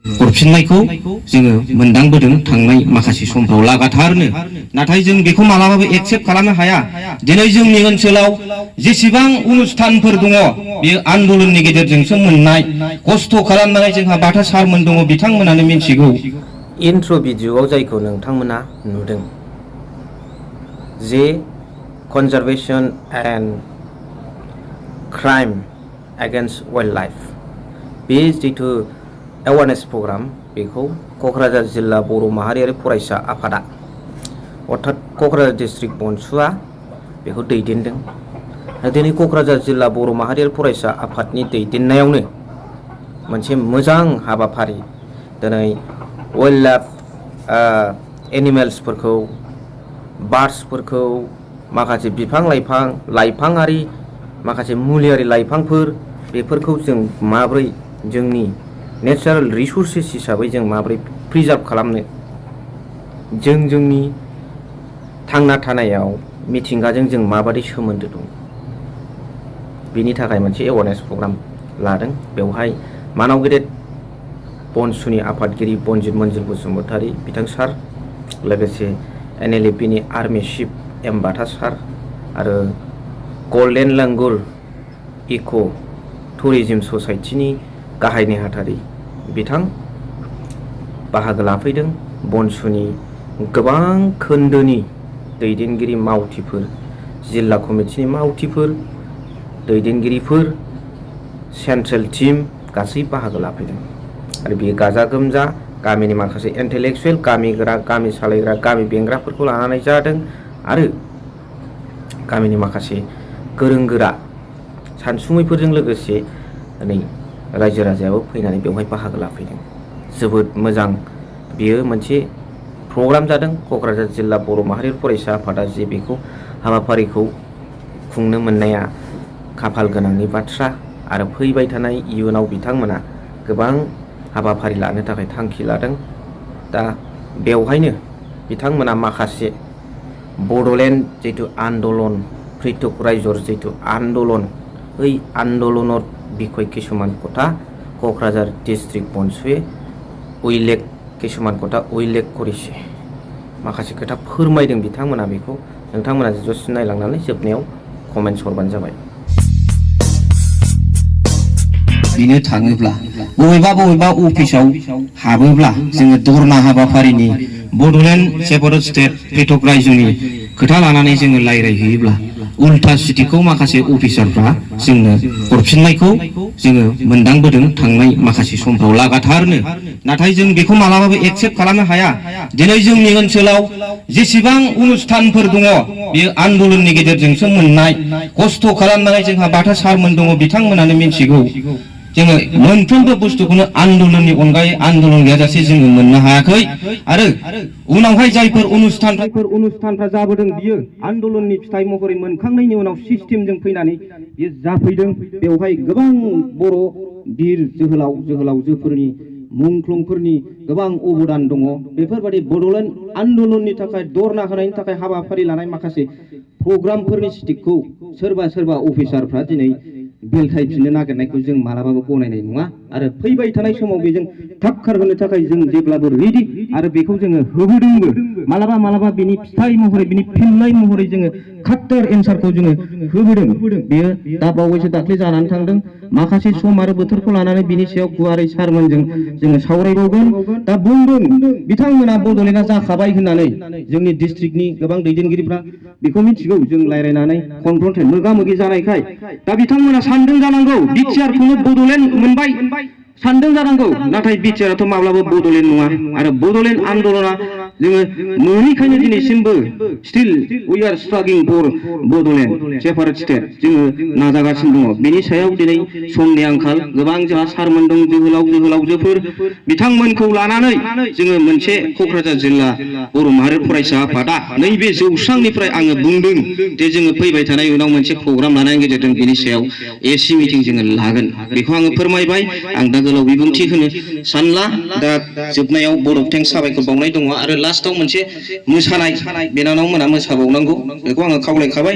हरफिननायखौ जोङो मोनदांबोदों थांनाय माखासे समफ्राव लागाथारनो नाथाय जों बेखौ मालाबाबो एक्सेप्ट खालामनो हाया दिनै जोंनि ओनसोलाव जेसेबां अनुष्ठानफोर दङ बेयो आन्दोलननि गेजेरजोंसो मोननाय खस्थ' खालामनानै जोंहा बाथा सारमोन दङ बिथांमोनानो मिथिगौ इन्ट्र' भिडिअ'आव जायखौ नोंथांमोना नुदों जे conservation and crime against wild life बे जिथु एवारनेस प्रग्राम बेखौ क'क्राझार जिल्ला बर' माहारियारि फरायसा आफादा अर्थात क'क्राझार डिस्ट्रिक्ट बनसुआ बेखौ दैदेनदों दिनै क'क्राझार जिल्ला बर' माहारियारि फरायसा आफादनि दैदेननायावनो मोनसे मोजां हाबाफारि दिनै वाइल्ड लाइफ एनिमेल्सफोरखौ बार्ड्सफोरखौ माखासे बिफां लाइफां लाइफाङारि माखासे मुलियारि लाइफांफोर बेफोरखौ जों माब्रै जोंनि नेचारेल रिसोर्सेस हिसाबै जों माब्रै प्रिजार्भ खालामनो जोंनि थांना थानायाव मिथिंगाजों जों माबादि सोमोन्दो दं बिनि थाखाय मोनसे एवारनेस प्रग्राम लादों बेवहाय मानाव गेदेर बनसुनि आफादगिरि बनजित मन्जिल बसुमतारी बिथां सार लोगोसे NLFनि आर्मि चिफ एम बाथा सार आरो गल्डेन लांगुर इक' टुरिजम ससाइटिनि गाहाय नेहाथारि बिथां बाहागो लाफैदों बनसुनि गोबां खोन्दोनि दैदेनगिरि मावथिफोर जिल्ला कमिटिनि मावथिफोर दैदेनगिरिफोर सेन्ट्रेल टीम गासै बाहागो लाफैदों आरो बेयो गाजा गोमजा गामिनि माखासे इन्टेलेक्सुवेल गामिगोरा गामि सालायग्रा गामि बेंग्राफोरखौ लानानै जादों आरो गामिनि माखासे गोरों गोरा सानसुमैफोरजों लोगोसे नै रायजो राजायाबो फैनानै बेवहाय बाहागो लाफैदों जोबोद मोजां बेयो मोनसे प्रग्राम जादों क'क्राझार जिल्ला बर' माहारियारि फरायसा आफादा जे बेखौ हाबाफारिखौ खुंनो मोननाया खाफाल गोनांनि बाथ्रा आरो फैबाय थानाय इयुनाव बिथांमोना गोबां हाबाफारि लानो थाखाय थांखि लादों दा बेवहायनो बिथांमोना माखासे बड'लेण्ड जिथु आन्दलन पृथक रायजोर जिथु आन्दलन ओइ आन्दलनर बिखय किसुमान कथा क'क्राझार डिस्ट्रिक्ट बनसुए उल्लेख किसुमान कथा उल्लेख करिसे माखासे खोथा फोरमायदों बिथांमोना बेखौ नोंथांमोना जस्ट नायलांनानै जोबनायाव कमेन्ट्स हरबानो जाबाय बिनो थाङोब्ला बबेबा अफिसाव हाबोब्ला जोङो धर्ना हाबाफारिनि बड'लेण्ड सेपारेट स्टेट पृथक रायजोनि खोथा लानानै जोङो रायज्लायहैयोब्ला उल्था सिटिखौ माखासे अफिसारफ्रा जोंनो हरफिननायखौ जोङो मोनदांबोदों थांनाय माखासे समफ्राव लागाथारनो नाथाय जों बेखौ मालाबाबो एक्सेप्ट खालामनो हाया दिनै जोंनि ओनसोलाव जेसेबां अनुष्ठानफोर दङ बेयो आन्दोलननि गेजेरजोंसो मोननाय खस्थ' खालामनानै जोंहा बाथा सारमोन दङ बिथांमोनानो मिथिगौ जोङो मोनफ्रोमबो बुस्थुखौनो आन्दोलननि अनगायै आन्दोलन गैयाजासे जोङो मोननो हायाखै आरो उनावहाय जायफोर अनुष्ठानफ्रा जाबोदों बियो आन्दोलननि फिथाइ महरै मोनखांनायनि उनाव सिस्टेमजों फैनानै बियो जाफैदों बेवहाय गोबां बर' बिर जोहोलावजोफोरनि मुंख्लंफोरनि गोबां अबदान दङ बेफोरबायदि बड'लेण्ड आन्दोलननि थाखाय धर्ना होनायनि थाखाय हाबाफारि लानाय माखासे प्रग्रामफोरनि स्टिकखौ सोरबा अफिसारफ्रा दिनै बेलथायफिननो नागिरनायखौ जों मालाबाबो गनायनाय नङा आरो फैबाय थानाय समाव बेजों थाब खारहोनो थाखाय जों जेब्लाबो रेडि आरो बेखौ जोङो होबोदोंबो मालाबा बिनि फिथाइ महरै बिनि फिननाय महरै जोङो खाट्टार एन्सारखौ जोङो होबोदों बेयो दा बावैसो दाख्लै जानानै थांदों माखासे सम आरो बोथोरखौ लानानै बिनि सायाव गुवारै सारमोनजों जोङो सावरायबावगोन दा बुंदों बिथांमोना बड'लेण्डआ जाखाबाय होननानै जोंनि डिस्ट्रिक्टनि गोबां दैदेनगिरिफ्रा बेखौ मिथिगौ जों रायज्लायनानै कनफ्रन्टेड मोगा मोगि जानायखाय दा बिथांमोना सानदों जानांगौ बिटिआरखौनो बड'लेण्ड मोनबाय सानदों जानांगौ नाथाय बिटिआरआथ' माब्लाबा बड'लेण्ड नङा आरो बड'लेण्ड आन्दोलना जोङो मोनैखायनो दिनैसिमबो still we are struggling for Bodoland separate state जोङो नाजागासिनो दङ बेनि सायाव दिनै समनि आंखाल गोबां जोंहा सारमोन दं जोहोलावजोफोर बिथांमोनखौ लानानै जोङो मोनसे क'क्राझार जिल्ला बर' माहारि फरायसा आफादा नैबे जौस्रांनिफ्राय आङो बुंदों जे जोङो फैबाय थानाय उनाव मोनसे प्रग्राम लानायनि गेजेरजों बेनि सायाव एसि मिटिं जोङो लागोन बेखौ आङो फोरमायबाय आं दा गोलाव बिबुंथि होनो सानला दा जोबनायाव बर' थेंक्स साबायखर बावनाय दङ आरो लास्टआव मोनसे मोसानाय बिनानाव मोना मोसाबावनांगौ बेखौ आङो खावलायखाबाय।